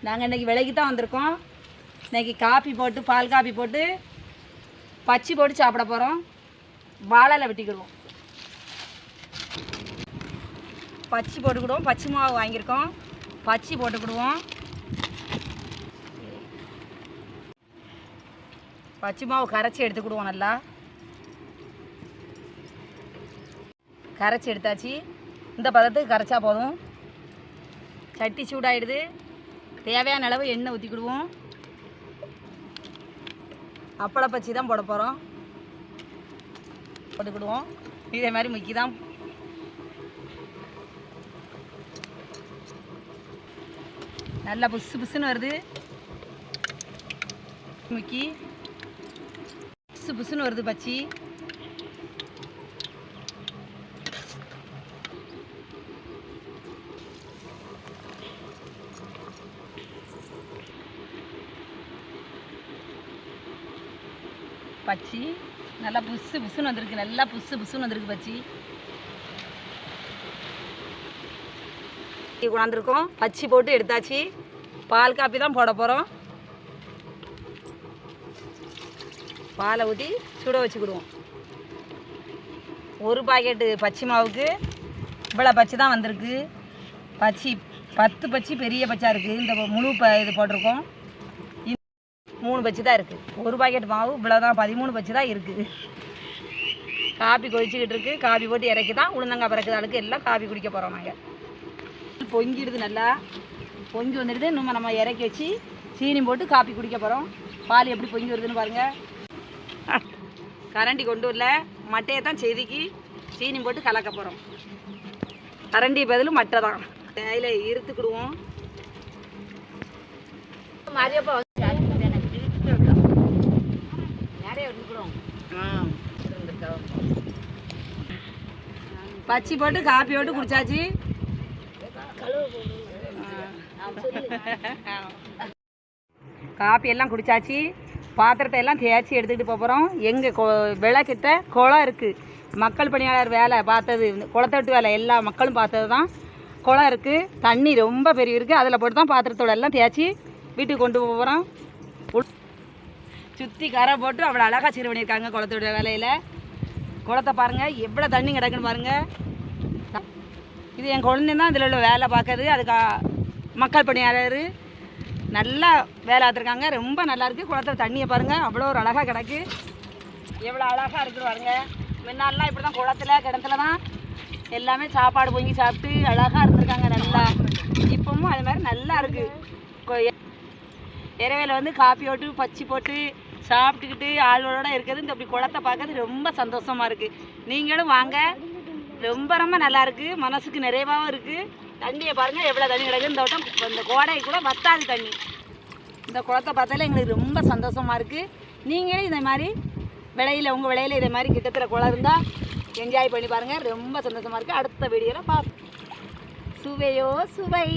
நாங்கள் இன்றைக்கி விலைக்கு தான் வந்திருக்கோம். இன்றைக்கி காப்பி போட்டு பால் காப்பி போட்டு பச்சி போட்டு சாப்பிட போகிறோம். வாழையில் வெட்டிக்கிடுவோம். பச்சி போட்டுக்கிடுவோம். பச்சி மாவு வாங்கியிருக்கோம். பச்சி போட்டுக்கிடுவோம். பச்சி மாவு கரைச்சி எடுத்துக்கிடுவோம். நல்லா கரைச்சி எடுத்தாச்சு. இந்த பதத்துக்கு கரைச்சா போதும். சட்டி சூடாகிடுது. தேவையான அளவு எண்ணெய் ஊற்றிக்கிடுவோம். அப்பளை பச்சி தான் போட போகிறோம். போட்டுக்கிடுவோம். இதே மாதிரி முக்கி தான் நல்லா புசு புசுன்னு வருது. முக்கி புசு புசுன்னு வருது பச்சி. பச்சி நல்லா புசு புசுன்னு வந்திருக்கு. நல்லா புசு புசுன்னு வந்திருக்கு பச்சி. கொண்டாந்துருக்கோம். பச்சி போட்டு எடுத்தாச்சு. பால் காப்பி தான் போட போகிறோம். பாலை ஊற்றி சுட வச்சுக்கிடுவோம். ஒரு பாக்கெட்டு பச்சி மாவுக்கு இவ்வளோ பச்சி தான் வந்திருக்கு. பச்சி 10 பச்சி பெரிய பச்சா இருக்குது. இந்த முழு இது போட்டிருக்கோம். 3 பச்சி தான் இருக்குது. ஒரு பாக்கெட் மாவு இவ்வளோ தான் 13 பச்சி தான் இருக்குது. காப்பி கொதிச்சுக்கிட்டு இருக்குது. காப்பி போட்டு இறக்கி தான் உளுந்தங்காய் பிறக்குது ஆளுக்கு எல்லாம் காப்பி குடிக்க போகிறோம். நாங்கள் பொங்கிடுது. நல்லா பொங்கி வந்துடுது. இன்னும் நம்ம இறக்கி வச்சு சீனி போட்டு காப்பி குடிக்க போகிறோம். பால் எப்படி பொங்கி வருதுன்னு பாருங்கள். கரண்டி கொண்டு வரல. மட்டையை தான் செதுக்கி சீனி போட்டு கலக்க போகிறோம். கரண்டி பதிலும் மட்டை தான். கையில் இருத்துக்கிடுவோம். மாதிரியப்பா பச்சி போட்டு காப்பி போட்டு குடிச்சாச்சு. காப்பி எல்லாம் குடிச்சாச்சு. பாத்திரத்தை எல்லாம் தேய்ச்சி எடுத்துக்கிட்டு போகிறோம். எங்கள் விளக்கிட்ட குளம் இருக்குது. மக்கள் பணியாளர் வேலை பார்த்தது, குளத்தட்டு வேலை எல்லா மக்களும் பார்த்தது தான். குளம் இருக்குது. தண்ணி ரொம்ப பெரிய இருக்குது. அதில் போட்டு தான் பாத்திரத்தோட எல்லாம் தேய்ச்சி வீட்டுக்கு கொண்டு போகிறோம். சுற்றி கரை போட்டு அவ்வளோ அழகாக சீர் பண்ணியிருக்காங்க குளத்தோட வேலையில். குளத்தை பாருங்கள் எவ்வளோ தண்ணி கிடக்குன்னு பாருங்கள். இது என் குழந்தை தான் இதில் உள்ள வேலை பார்க்குறது. அதுக்கு மக்கள் பணியாளர் நல்லா வேலை பார்த்துருக்காங்க. ரொம்ப நல்லாயிருக்கு. குளத்தில் தண்ணியை பாருங்கள் அவ்வளோ ஒரு அழகாக கிடக்கு. எவ்வளோ அழகாக இருக்குது பாருங்கள். முன்னாடிலாம் இப்படி தான் குளத்தில் கிணத்துல தான் எல்லாமே சாப்பாடு பொங்கி சாப்பிட்டு அழகாக இருந்திருக்காங்க நல்லா. இப்போவும் அது மாதிரி நல்லா இருக்குது. இரவையில் வந்து காப்பி போட்டு பச்சி போட்டு சாப்பிட்டுக்கிட்டு ஆள்களோட இருக்கிறது இந்த இப்படி குளத்தை பார்க்கறது ரொம்ப சந்தோஷமாக இருக்குது. நீங்களும் வாங்க. ரொம்ப ரொம்ப நல்லாயிருக்கு. மனசுக்கு நிறைவாகவும் இருக்குது. தண்ணியை பாருங்கள் எவ்வளோ தண்ணி கிடக்குது. இந்த வட்டம் இந்த கோடை கூட வத்தாது தண்ணி. இந்த குளத்தை பார்த்தாலே எங்களுக்கு ரொம்ப சந்தோஷமாக இருக்குது. நீங்களே இதே மாதிரி விளையில் உங்கள் விளையில் இதே மாதிரி கிட்டத்தில் குளம் இருந்தால் என்ஜாய் பண்ணி பாருங்கள். ரொம்ப சந்தோஷமாக இருக்குது. அடுத்த வீடியோவில் பார்ப்போம். சுவையோ சுவை.